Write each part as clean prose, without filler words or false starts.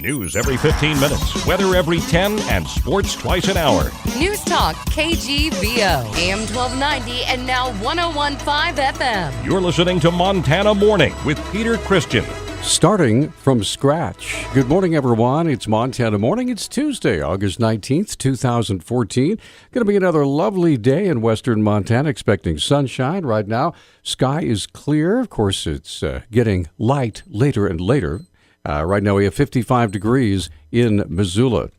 News every 15 minutes, weather every 10, and sports twice an hour. Newstalk KGVO, AM 1290 and now 101.5 FM. You're listening to Montana Morning with Peter Christian. Starting from scratch. Good morning, everyone. It's Montana Morning. It's Tuesday, August 19th, 2014. Going to be another lovely day in western Montana, expecting sunshine. Right now, sky is clear. Of course, it's getting light later and later. Right now, we have 55 degrees in Missoula.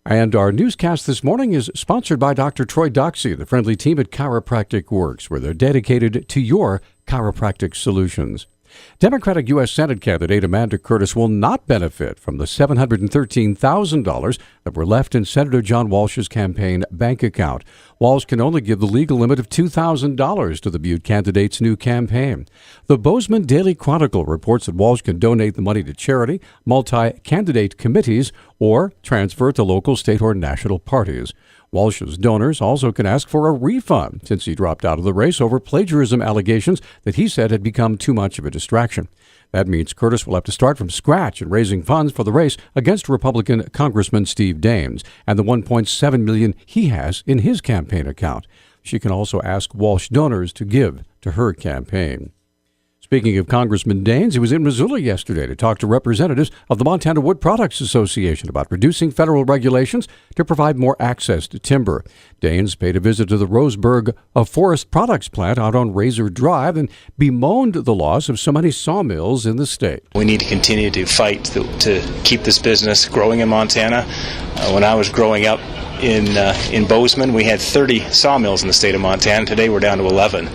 And our newscast this morning is sponsored by Dr. Troy Doxey, the friendly team at Chiropractic Works, where they're dedicated to your chiropractic solutions. Democratic U.S. Senate candidate Amanda Curtis will not benefit from the $713,000 that were left in Senator John Walsh's campaign bank account. Walsh can only give the legal limit of $2,000 to the Butte candidate's new campaign. The Bozeman Daily Chronicle reports that Walsh can donate the money to charity, multi-candidate committees, or transfer it to local, state, or national parties. Walsh's donors also can ask for a refund since he dropped out of the race over plagiarism allegations that he said had become too much of a distraction. That means Curtis will have to start from scratch in raising funds for the race against Republican Congressman Steve Daines and the $1.7 million he has in his campaign account. She can also ask Walsh donors to give to her campaign. Speaking of Congressman Daines, he was in Missoula yesterday to talk to representatives of the Montana Wood Products Association about reducing federal regulations to provide more access to timber. Daines paid a visit to the Roseburg Forest Products plant out on Razor Drive and bemoaned the loss of so many sawmills in the state. We need to continue to fight to keep this business growing in Montana. When I was growing up in Bozeman, we had 30 sawmills in the state of Montana. Today we're down to 11.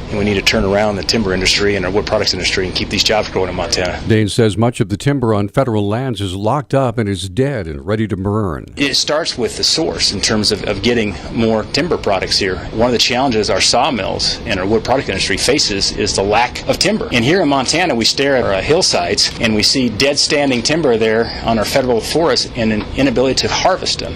And we need to turn around the timber industry and our wood products industry and keep these jobs growing in Montana. Daines says much of the timber on federal lands is locked up and is dead and ready to burn. It starts with the source in terms of getting more timber products here. One of the challenges our sawmills and our wood product industry faces is the lack of timber. And here in Montana, we stare at our hillsides and we see dead standing timber there on our federal forests and an inability to harvest them.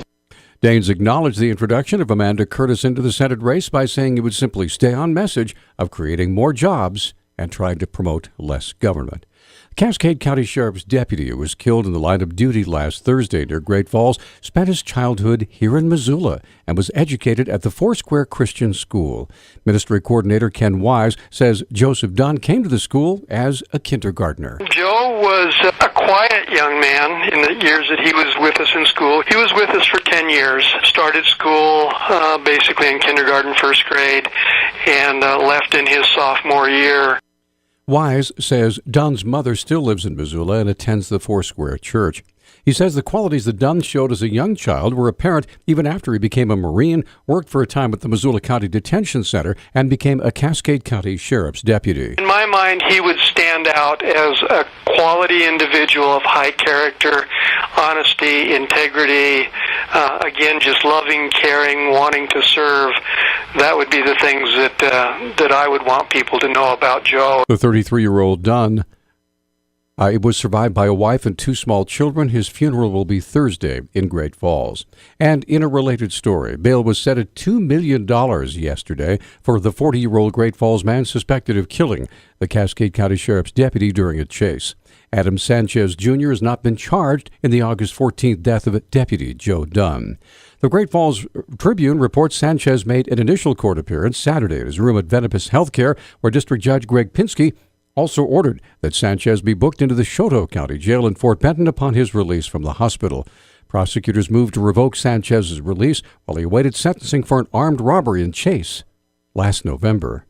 Daines acknowledged the introduction of Amanda Curtis into the Senate race by saying it would simply stay on message of creating more jobs and trying to promote less government. Cascade County Sheriff's deputy who was killed in the line of duty last Thursday near Great Falls spent his childhood here in Missoula and was educated at the Foursquare Christian School. Ministry Coordinator Ken Wise says Joseph Dunn came to the school as a kindergartner. Joe was a quiet young man in the years that he was with us in school. He was with us for 10 years, started school basically in kindergarten, first grade, and left in his sophomore year. Wise says Dunn's mother still lives in Missoula and attends the Foursquare Church. He says the qualities that Dunn showed as a young child were apparent even after he became a Marine, worked for a time at the Missoula County Detention Center, and became a Cascade County Sheriff's deputy. In my mind, he would stand out as a quality individual of high character, honesty, integrity, again, just loving, caring, wanting to serve. That would be the things that I would want people to know about Joe. The 33-year-old Dunn it was survived by a wife and two small children. His funeral will be Thursday in Great Falls. And in a related story, bail was set at $2 million yesterday for the 40-year-old Great Falls man suspected of killing the Cascade County Sheriff's deputy during a chase. Adam Sanchez Jr. has not been charged in the August 14th death of Deputy Joe Dunn. The Great Falls Tribune reports Sanchez made an initial court appearance Saturday at his room at Venipus Healthcare, where District Judge Greg Pinsky also ordered that Sanchez be booked into the Choteau County Jail in Fort Benton upon his release from the hospital. Prosecutors moved to revoke Sanchez's release while he awaited sentencing for an armed robbery and chase last November.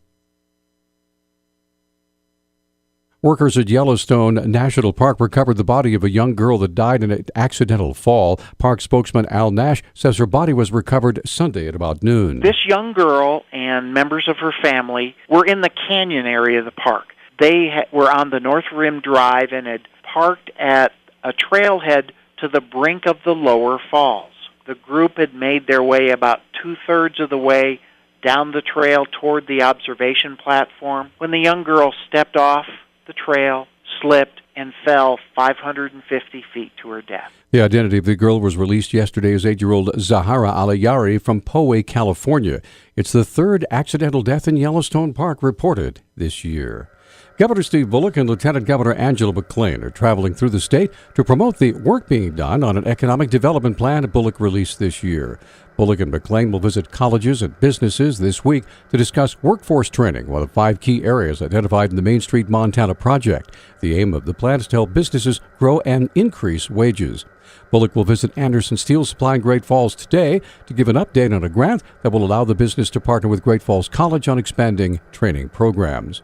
Workers at Yellowstone National Park recovered the body of a young girl that died in an accidental fall. Park spokesman Al Nash says her body was recovered Sunday at about noon. This young girl and members of her family were in the canyon area of the park. They were on the North Rim Drive and had parked at a trailhead to the brink of the lower falls. The group had made their way about two-thirds of the way down the trail toward the observation platform when the young girl stepped off the trail, slipped, and fell 550 feet to her death. The identity of the girl was released yesterday as 8-year-old Zahara Alayari from Poway, California. It's the third accidental death in Yellowstone Park reported this year. Governor Steve Bullock and Lieutenant Governor Angela McClain are traveling through the state to promote the work being done on an economic development plan Bullock released this year. Bullock and McClain will visit colleges and businesses this week to discuss workforce training, one of 5 key areas identified in the Main Street Montana project. The aim of the plan is to help businesses grow and increase wages. Bullock will visit Anderson Steel Supply in Great Falls today to give an update on a grant that will allow the business to partner with Great Falls College on expanding training programs.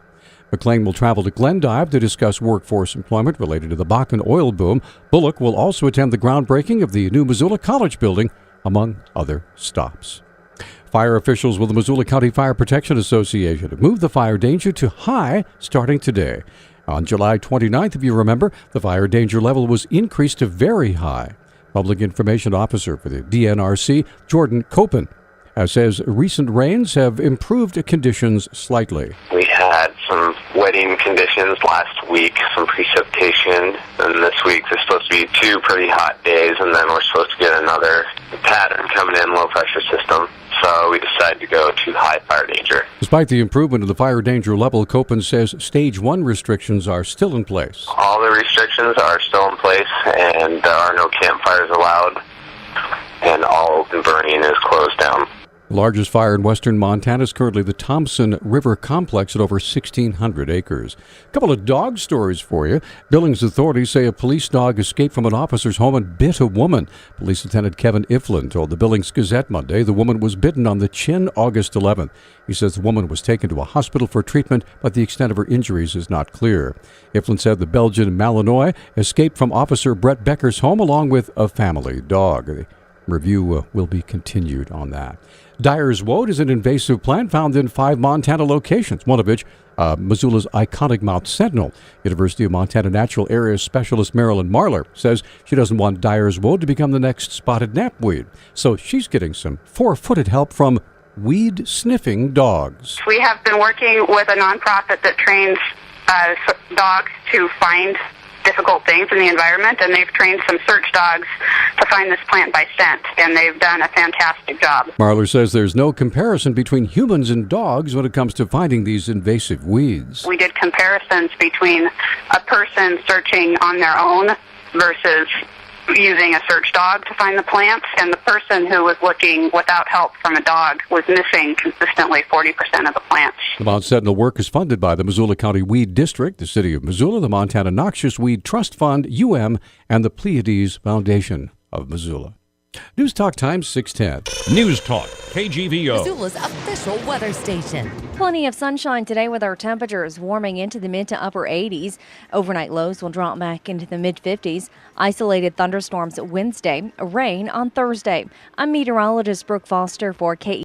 McClain will travel to Glendive to discuss workforce employment related to the Bakken oil boom. Bullock will also attend the groundbreaking of the new Missoula College building, among other stops. Fire officials with the Missoula County Fire Protection Association have moved the fire danger to high starting today. On July 29th, if you remember, the fire danger level was increased to very high. Public Information Officer for the DNRC, Jordan Copen, says recent rains have improved conditions slightly. We had some wetting conditions last week, some precipitation, and this week there's supposed to be 2 pretty hot days, and then we're supposed to get another pattern coming in, low pressure system. So we decided to go to high fire danger. Despite the improvement in the fire danger level, Copen says Stage 1 restrictions are still in place. All the restrictions are still in place, and there are no campfires allowed, and all open burning is closed down. The largest fire in western Montana is currently the Thompson River Complex at over 1,600 acres. A couple of dog stories for you. Billings authorities say a police dog escaped from an officer's home and bit a woman. Police Lieutenant Kevin Iflin told the Billings Gazette Monday the woman was bitten on the chin August 11th. He says the woman was taken to a hospital for treatment, but the extent of her injuries is not clear. Iflin said the Belgian Malinois escaped from Officer Brett Becker's home along with a family dog. The review will be continued on that. Dyer's Woad is an invasive plant found in 5 Montana locations, one of which Missoula's iconic Mount Sentinel. University of Montana Natural Areas Specialist Marilyn Marler says she doesn't want Dyer's Woad to become the next spotted knapweed, so she's getting some 4-footed help from weed-sniffing dogs. We have been working with a nonprofit that trains dogs to find difficult things in the environment, and they've trained some search dogs to find this plant by scent, and they've done a fantastic job. Marler says there's no comparison between humans and dogs when it comes to finding these invasive weeds. We did comparisons between a person searching on their own versus using a search dog to find the plants, and the person who was looking without help from a dog was missing consistently 40% of the plants. The Mount Sentinel work is funded by the Missoula County Weed District, the City of Missoula, the Montana Noxious Weed Trust Fund, and the Pleiades Foundation of Missoula. News Talk Times 610. Newstalk, KGVO. Missoula's official weather station. Plenty of sunshine today with our temperatures warming into the mid to upper 80s. Overnight lows will drop back into the mid 50s. Isolated thunderstorms Wednesday, rain on Thursday. I'm meteorologist Brooke Foster for KGVO.